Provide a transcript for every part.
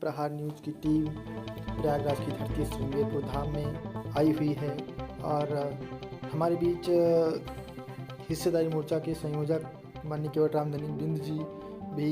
प्रहार न्यूज़ की टीम प्रयागराज की धरती श्रृंगेरपुर धाम में आई हुई है और हमारे बीच हिस्सेदारी मोर्चा के संयोजक माननीय केवट राम धनी बिंद जी भी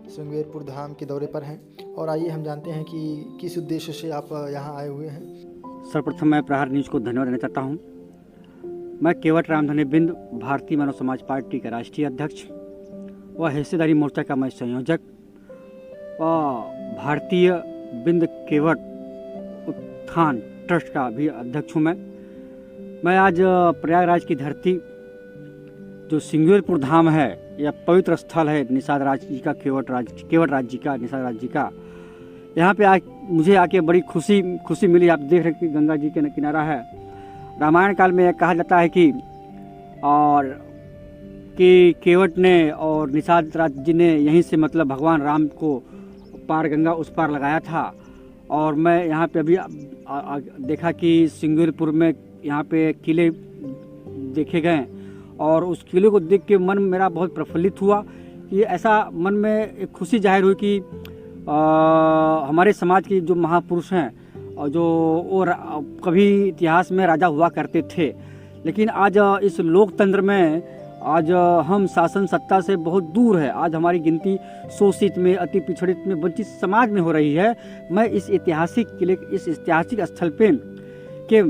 श्रृंगेरपुर धाम के दौरे पर हैं और आइए हम जानते हैं कि किस उद्देश्य से आप यहाँ आए हुए हैं। सर्वप्रथम मैं प्रहार न्यूज़ को धन्यवाद देना चाहता हूँ। मैं केवट राम धनी बिंद भारतीय मानव समाज पार्टी का राष्ट्रीय अध्यक्ष व हिस्सेदारी मोर्चा का मैं संयोजक व भारतीय बिंद केवट उत्थान ट्रस्ट का भी अध्यक्ष हूँ। मैं आज प्रयागराज की धरती जो श्रृंगेरपुर धाम है, यह पवित्र स्थल है निषाद राज जी का, केवट राज जी का, निषाद राज जी का। यहाँ पे मुझे आके बड़ी खुशी मिली। आप देख रहे हैं कि गंगा जी के किनारा है। रामायण काल में कहा जाता है कि केवट ने और निषाद राज जी ने यहीं से मतलब भगवान राम को पार गंगा उस पार लगाया था। और मैं यहाँ पे अभी देखा कि श्रृंगेरपुर में यहाँ पे किले देखे गए और उस किले को देख के मन मेरा बहुत प्रफुल्लित हुआ। कि ऐसा मन में एक खुशी जाहिर हुई कि हमारे समाज के जो महापुरुष हैं और जो और कभी इतिहास में राजा हुआ करते थे, लेकिन आज इस लोकतंत्र में आज हम शासन सत्ता से बहुत दूर है। आज हमारी गिनती शोषित में, अति पिछड़ित में, वंचित समाज में हो रही है। मैं इस ऐतिहासिक स्थल पे के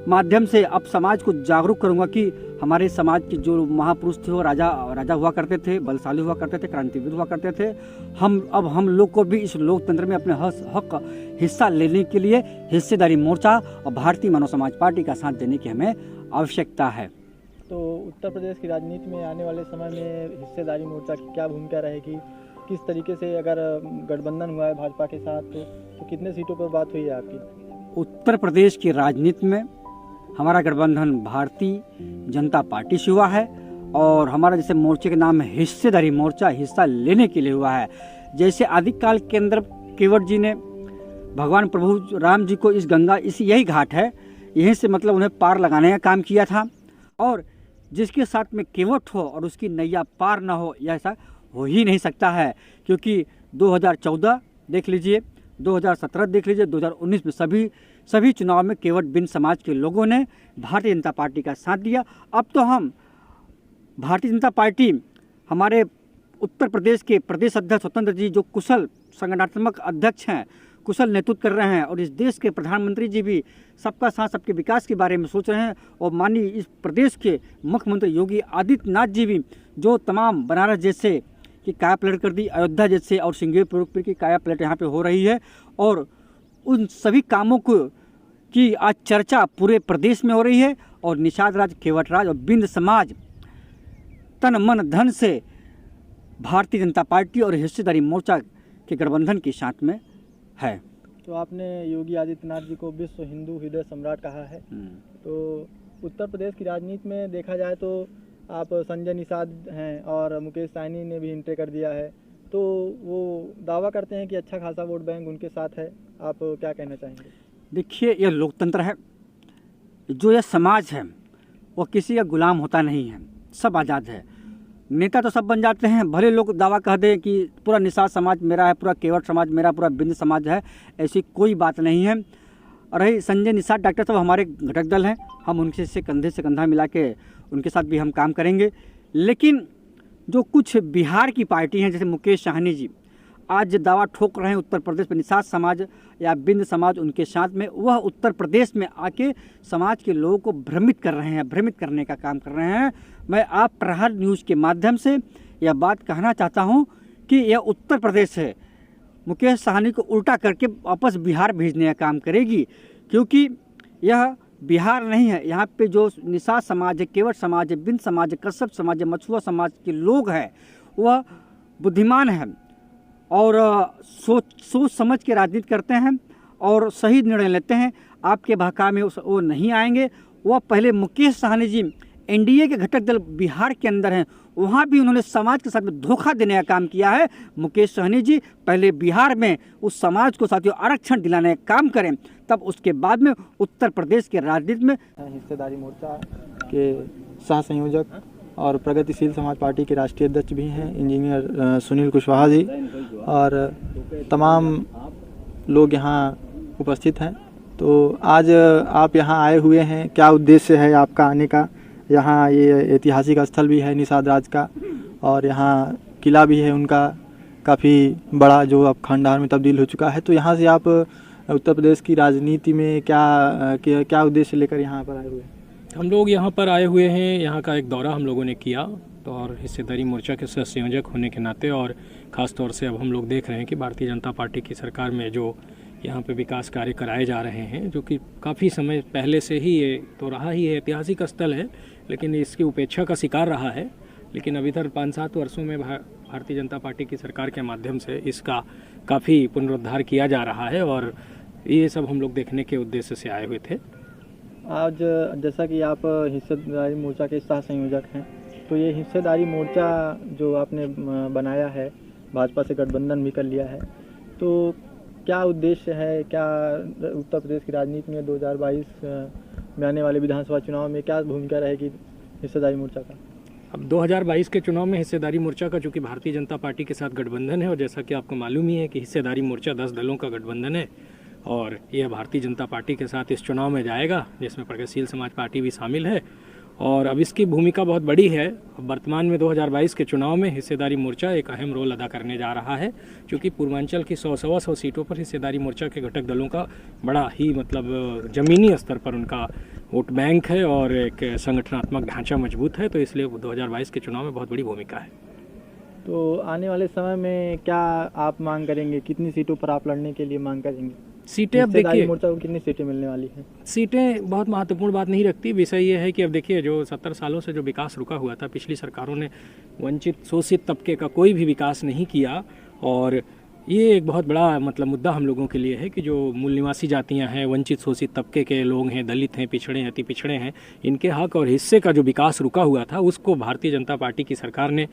माध्यम से अब समाज को जागरूक करूंगा कि हमारे समाज के जो महापुरुष थे वो राजा हुआ करते थे, बलशाली हुआ करते थे, क्रांतिवीर हुआ करते थे। हम लोग को भी इस लोकतंत्र में अपने हक हिस्सा लेने के लिए हिस्सेदारी मोर्चा और भारतीय मानव समाज पार्टी का साथ देने की हमें आवश्यकता है। तो उत्तर प्रदेश की राजनीति में आने वाले समय में हिस्सेदारी मोर्चा की क्या भूमिका रहेगी? किस तरीके से अगर गठबंधन हुआ है भाजपा के साथ तो कितने सीटों पर बात हुई है आपकी? उत्तर प्रदेश की राजनीति में हमारा गठबंधन भारतीय जनता पार्टी से हुआ है और हमारा जैसे मोर्चे का नाम है हिस्सेदारी मोर्चा, हिस्सा लेने के लिए हुआ है। जैसे आदिकाल के अंदर केवट जी ने भगवान प्रभु राम जी को यही घाट है, यहीं से मतलब उन्हें पार लगाने का काम किया था। और जिसके साथ में केवट हो और उसकी नैया पार ना हो, यह ऐसा हो ही नहीं सकता है। क्योंकि 2014 देख लीजिए, 2017 देख लीजिए, 2019 में सभी चुनाव में केवट बिंद समाज के लोगों ने भारतीय जनता पार्टी का साथ दिया। अब तो हम भारतीय जनता पार्टी, हमारे उत्तर प्रदेश के प्रदेश अध्यक्ष स्वतंत्र जी जो कुशल संगठनात्मक अध्यक्ष हैं, कुशल नेतृत्व कर रहे हैं और इस देश के प्रधानमंत्री जी भी सबका साथ सबके विकास के बारे में सोच रहे हैं। और माननीय इस प्रदेश के मुख्यमंत्री योगी आदित्यनाथ जी भी जो तमाम बनारस जैसे की काया पलट कर दी, अयोध्या जैसे और श्रृंगेरपुर की काया पलट यहाँ पे हो रही है। और उन सभी कामों की आज चर्चा पूरे प्रदेश में हो रही है। और निषाद राज, केवट राज और बिंद समाज तन मन धन से भारतीय जनता पार्टी और हिस्सेदारी मोर्चा के गठबंधन के साथ में है। तो आपने योगी आदित्यनाथ जी को विश्व हिंदू हृदय सम्राट कहा है। तो उत्तर प्रदेश की राजनीति में देखा जाए तो आप संजय निषाद हैं और मुकेश साहनी ने भी एंट्री कर दिया है, तो वो दावा करते हैं कि अच्छा खासा वोट बैंक उनके साथ है। आप क्या कहना चाहेंगे? देखिए, यह लोकतंत्र है। जो यह समाज है वो किसी का गुलाम होता नहीं है, सब आज़ाद है। नेता तो सब बन जाते हैं, भले लोग दावा कह दें कि पूरा निषाद समाज मेरा है, पूरा केवट समाज मेरा, पूरा बिंद समाज है, ऐसी कोई बात नहीं है। और रही संजय निषाद डॉक्टर साहब हमारे घटक दल हैं, हम उनके से कंधे से कंधा मिला के उनके साथ भी हम काम करेंगे। लेकिन जो कुछ बिहार की पार्टी हैं जैसे मुकेश साहनी जी आज दावा ठोक रहे हैं उत्तर प्रदेश में निषाद समाज या बिंद समाज उनके साथ में, वह उत्तर प्रदेश में आके समाज के लोगों को भ्रमित कर रहे हैं, भ्रमित करने का काम कर रहे हैं। मैं आप प्रहार न्यूज़ के माध्यम से यह बात कहना चाहता हूं कि यह उत्तर प्रदेश है, मुकेश साहनी को उल्टा करके वापस बिहार भेजने का काम करेगी। क्योंकि यह बिहार नहीं है, यहाँ पे जो निषाद समाज है, केवट समाज है, बिंद समाज है, कश्यप समाज है, मछुआ समाज के लोग हैं, वह बुद्धिमान है और सोच समझ के राजनीति करते हैं और सही निर्णय लेते हैं। आपके बहका में वो नहीं आएंगे। वह पहले मुकेश साहनी जी एनडीए के घटक दल बिहार के अंदर हैं, वहाँ भी उन्होंने समाज के साथ में धोखा देने का काम किया है। मुकेश साहनी जी पहले बिहार में उस समाज को साथियों आरक्षण दिलाने का काम करें, तब उसके बाद में उत्तर प्रदेश के राजनीति में। हिस्सेदारी मोर्चा के सह संयोजक और प्रगतिशील समाज पार्टी के राष्ट्रीय अध्यक्ष भी हैं इंजीनियर सुनील कुशवाहा जी, और तमाम लोग यहाँ उपस्थित हैं। तो आज आप यहाँ आए हुए हैं, क्या उद्देश्य है आपका आने का? यहाँ ये ऐतिहासिक स्थल भी है निषाद राज का, और यहाँ किला भी है उनका काफ़ी बड़ा, जो अब खंडहर में तब्दील हो चुका है। तो यहाँ से आप उत्तर प्रदेश की राजनीति में क्या उद्देश्य लेकर यहाँ पर आए हुए हैं? हम लोग यहाँ पर आए हुए हैं, यहाँ का एक दौरा हम लोगों ने किया, तो और हिस्सेदारी मोर्चा के सह संयोजक होने के नाते, और ख़ास तौर से अब हम लोग देख रहे हैं कि भारतीय जनता पार्टी की सरकार में जो यहाँ पे विकास कार्य कराए जा रहे हैं, जो कि काफ़ी समय पहले से ही ये तो रहा ही है, ऐतिहासिक स्थल है, लेकिन इसकी उपेक्षा का शिकार रहा है। लेकिन अब इधर 5-7 वर्षों में भारतीय जनता पार्टी की सरकार के माध्यम से इसका काफ़ी पुनरुद्धार किया जा रहा है, और ये सब हम लोग देखने के उद्देश्य से आए हुए थे। आज जैसा कि आप हिस्सेदारी मोर्चा के सह संयोजक हैं, तो ये हिस्सेदारी मोर्चा जो आपने बनाया है, भाजपा से गठबंधन भी कर लिया है, तो क्या उद्देश्य है? क्या उत्तर प्रदेश की राजनीति में 2022 में आने वाले विधानसभा चुनाव में क्या भूमिका रहेगी हिस्सेदारी मोर्चा का? अब 2022 के चुनाव में हिस्सेदारी मोर्चा का, चूँकि भारतीय जनता पार्टी के साथ गठबंधन है, और जैसा कि आपको मालूम ही है कि हिस्सेदारी मोर्चा 10 दलों का गठबंधन है, और यह भारतीय जनता पार्टी के साथ इस चुनाव में जाएगा, जिसमें प्रगतिशील समाज पार्टी भी शामिल है। और अब इसकी भूमिका बहुत बड़ी है। वर्तमान में 2022 के चुनाव में हिस्सेदारी मोर्चा एक अहम रोल अदा करने जा रहा है, क्योंकि पूर्वांचल की 100 सीटों पर हिस्सेदारी मोर्चा के घटक दलों का बड़ा ही मतलब ज़मीनी स्तर पर उनका वोट बैंक है, और एक संगठनात्मक ढांचा मजबूत है, तो इसलिए 2022 के चुनाव में बहुत बड़ी भूमिका है। तो आने वाले समय में क्या आप मांग करेंगे? कितनी सीटों पर आप लड़ने के लिए मांग करेंगे? सीटें अब देखिए, मोर्चा को कितनी सीटें मिलने वाली हैं? सीटें बहुत महत्वपूर्ण बात नहीं रखती। विषय ये है कि अब देखिए, जो 70 सालों से जो विकास रुका हुआ था, पिछली सरकारों ने वंचित शोषित तबके का कोई भी विकास नहीं किया, और ये एक बहुत बड़ा मतलब मुद्दा हम लोगों के लिए है कि जो मूल निवासी जातियां हैं, वंचित शोषित तबके के लोग हैं, दलित हैं, पिछड़े हैं, अति पिछड़े हैं, इनके हक और हिस्से का जो विकास रुका हुआ था, उसको भारतीय जनता पार्टी की सरकार ने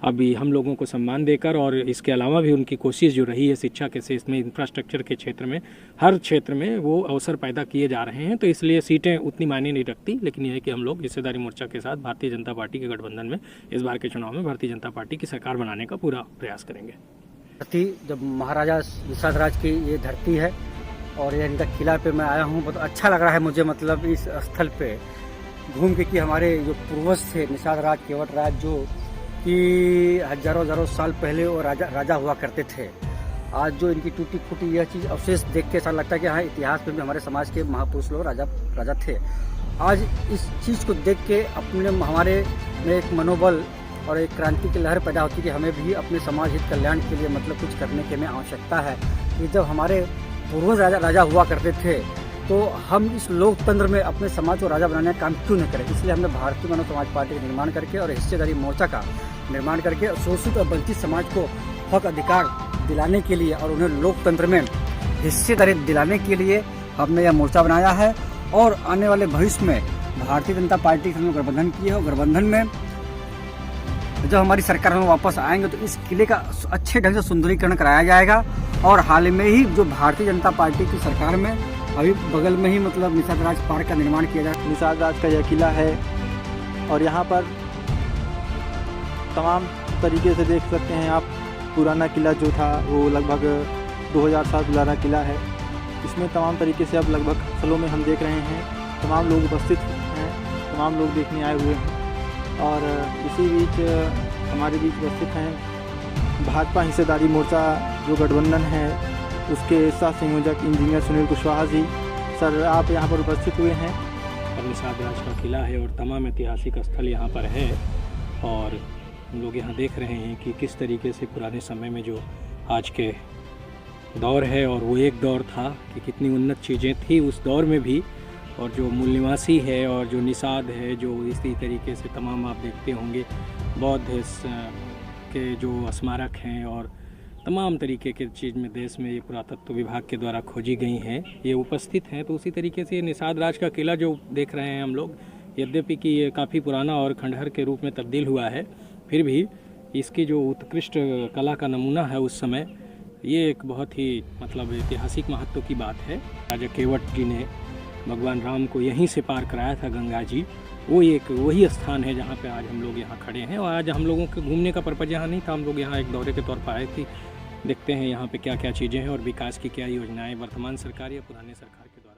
अभी हम लोगों को सम्मान देकर, और इसके अलावा भी उनकी कोशिश जो रही है शिक्षा के से इसमें इंफ्रास्ट्रक्चर के क्षेत्र में, हर क्षेत्र में वो अवसर पैदा किए जा रहे हैं। तो इसलिए सीटें उतनी मायने नहीं रखती, लेकिन यह है कि हम लोग हिस्सेदारी मोर्चा के साथ भारतीय जनता पार्टी के गठबंधन में इस बार के चुनाव में भारतीय जनता पार्टी की सरकार बनाने का पूरा प्रयास करेंगे। धरती जब महाराजा निषाद राज की ये धरती है, और ये इनका किला पे मैं आया हूँ, बहुत अच्छा लग रहा है मुझे, मतलब इस स्थल पे घूम के, कि हमारे जो पूर्वज थे निषाद राज, केवट राज, जो कि हजारों साल पहले वो राजा हुआ करते थे। आज जो इनकी टूटी फूटी यह चीज़ अवशेष देख के ऐसा लगता है कि हाँ, इतिहास में भी हमारे समाज के महापुरुष लोग राजा थे। आज इस चीज़ को देख के हमारे में एक मनोबल और एक क्रांति की लहर पैदा होती है कि हमें भी अपने समाज हित कल्याण के लिए मतलब कुछ करने की हमें आवश्यकता है। कि जब हमारे पूर्वज राजा हुआ करते थे, तो हम इस लोकतंत्र में अपने समाज को राजा बनाने का काम क्यों नहीं करें? इसलिए हमने भारतीय मानव समाज पार्टी का निर्माण करके और हिस्सेदारी मोर्चा का निर्माण करके शोषित और वंचित समाज को हक अधिकार दिलाने के लिए और उन्हें लोकतंत्र में हिस्सेदारी दिलाने के लिए हमने यह मोर्चा बनाया है। और आने वाले भविष्य में भारतीय जनता पार्टी के साथ गठबंधन किए और गठबंधन में जब हमारी सरकार में वापस आएंगे तो इस किले का अच्छे ढंग से सुंदरीकरण कराया जाएगा। और हाल में ही जो भारतीय जनता पार्टी की सरकार में अभी बगल में ही मतलब निषाद राज पार्क का निर्माण किया जाए। निषाद राज का यह किला है, और यहाँ पर तमाम तरीके से देख सकते हैं आप। पुराना किला जो था वो लगभग 2000 साल पुराना किला है। इसमें तमाम तरीके से अब लगभग स्थलों में हम देख रहे हैं, तमाम लोग उपस्थित हैं, तमाम लोग देखने आए हुए हैं। और इसी बीच हमारे बीच उपस्थित हैं भाजपा हिस्सेदारी मोर्चा जो गठबंधन है उसके सह संयोजक इंजीनियर सुनील कुशवाहा जी। सर, आप यहाँ पर उपस्थित हुए हैं। और निषाद राज का किला है और तमाम ऐतिहासिक स्थल यहाँ पर है, और हम लोग यहाँ देख रहे हैं कि किस तरीके से पुराने समय में जो आज के दौर है और वो एक दौर था कि कितनी उन्नत चीज़ें थी उस दौर में भी। और जो मूल निवासी है और जो निषाद है, जो इसी तरीके से तमाम आप देखते होंगे बौद्ध के जो स्मारक हैं और तमाम तरीके के चीज़ में देश में ये पुरातत्व विभाग के द्वारा खोजी गई हैं, ये उपस्थित हैं। तो उसी तरीके से निषाद राज का किला जो देख रहे हैं हम लोग, यद्यपि कि ये काफ़ी पुराना और खंडहर के रूप में तब्दील हुआ है, फिर भी इसकी जो उत्कृष्ट कला का नमूना है उस समय, ये एक बहुत ही मतलब ऐतिहासिक महत्व की बात है। राजा केवट जी ने भगवान राम को यहीं से पार कराया था गंगा जी। वो एक वही स्थान है जहाँ पे आज हम लोग यहाँ खड़े हैं। और आज हम लोगों के घूमने का पर्पज़ यहाँ नहीं था, हम लोग यहाँ एक दौरे के तौर पर आए थे देखते हैं यहाँ पे क्या क्या चीज़ें हैं और विकास की क्या योजनाएं वर्तमान सरकार या पुराने सरकार के द्वारा